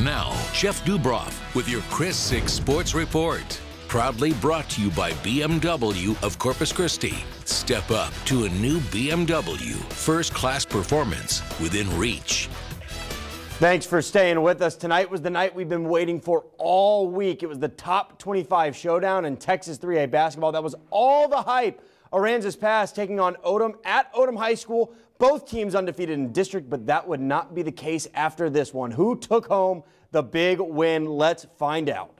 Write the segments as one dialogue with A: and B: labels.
A: Now, Jeff Dubroff with your KRIS 6 Sports Report. Proudly brought to you by BMW of Corpus Christi. Step up to a new BMW. First-class performance within reach.
B: Thanks for staying with us. Tonight was the night we've been waiting for all week. It was the top 25 showdown in Texas 3A basketball. That was all the hype. Aransas Pass taking on Odom at Odom High School. Both teams undefeated in district, but that would not be the case after this one. Who took home the big win? Let's find out.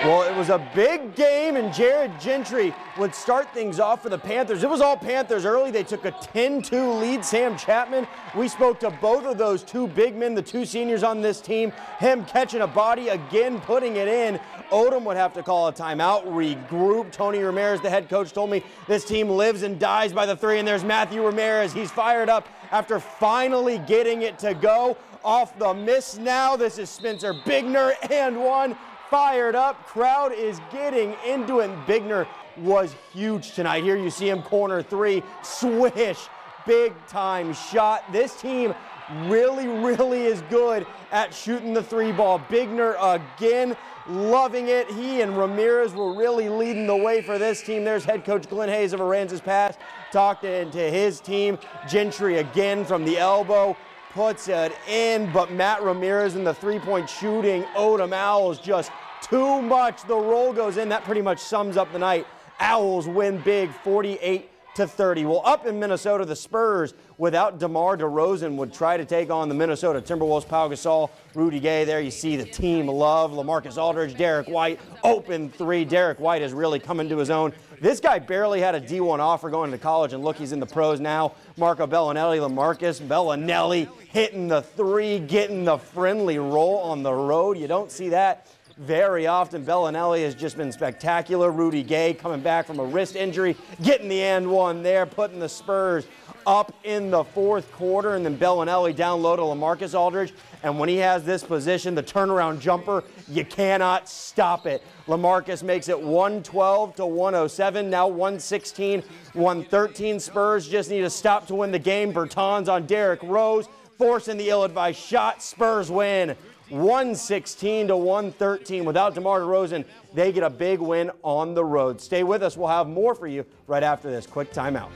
B: Well, it was a big game, and Jared Gentry would start things off for the Panthers. It was all Panthers early. They took a 10-2 lead. Sam Chapman, we spoke to both of those two big men, the two seniors on this team. Him catching a body again, putting it in. Odom would have to call a timeout, regroup. Tony Ramirez, the head coach, told me this team lives and dies by the three, and there's Matthew Ramirez. He's fired up after finally getting it to go. Off the miss now, this is Spencer Bigner, and one. Fired up, crowd is getting into it. Bigner was huge tonight. Here you see him, corner three, swish, big time shot. This team really is good at shooting the three ball. Bigner again, loving it. He and Ramirez were really leading the way for this team. There's head coach Glenn Hayes of Aransas Pass talking to his team. Gentry again from the elbow. Puts it in, but Matt Ramirez in the three-point shooting. Odom Owls just too much. The roll goes in. That pretty much sums up the night. Owls win big, 48-30. Well, up in Minnesota, the Spurs, without DeMar DeRozan, would try to take on the Minnesota Timberwolves. Pau Gasol, Rudy Gay. There you see the team love. LaMarcus Aldridge, Derek White, open three. Derek White is really coming to his own. This guy barely had a D1 offer going to college, and look, he's in the pros now. Marco Bellinelli, LaMarcus Bellinelli hitting the three, getting the friendly roll on the road. You don't see that very often. Bellinelli has just been spectacular. Rudy Gay coming back from a wrist injury, getting the and one there, putting the Spurs up in the fourth quarter, and then Bellinelli down low to LaMarcus Aldridge. And when he has this position, the turnaround jumper, you cannot stop it. LaMarcus makes it 112-107, now 116-113. Spurs just need to stop to win the game. Bertans on Derrick Rose, forcing the ill-advised shot. Spurs win 116-113. Without DeMar DeRozan, they get a big win on the road. Stay with us. We'll have more for you right after this quick timeout.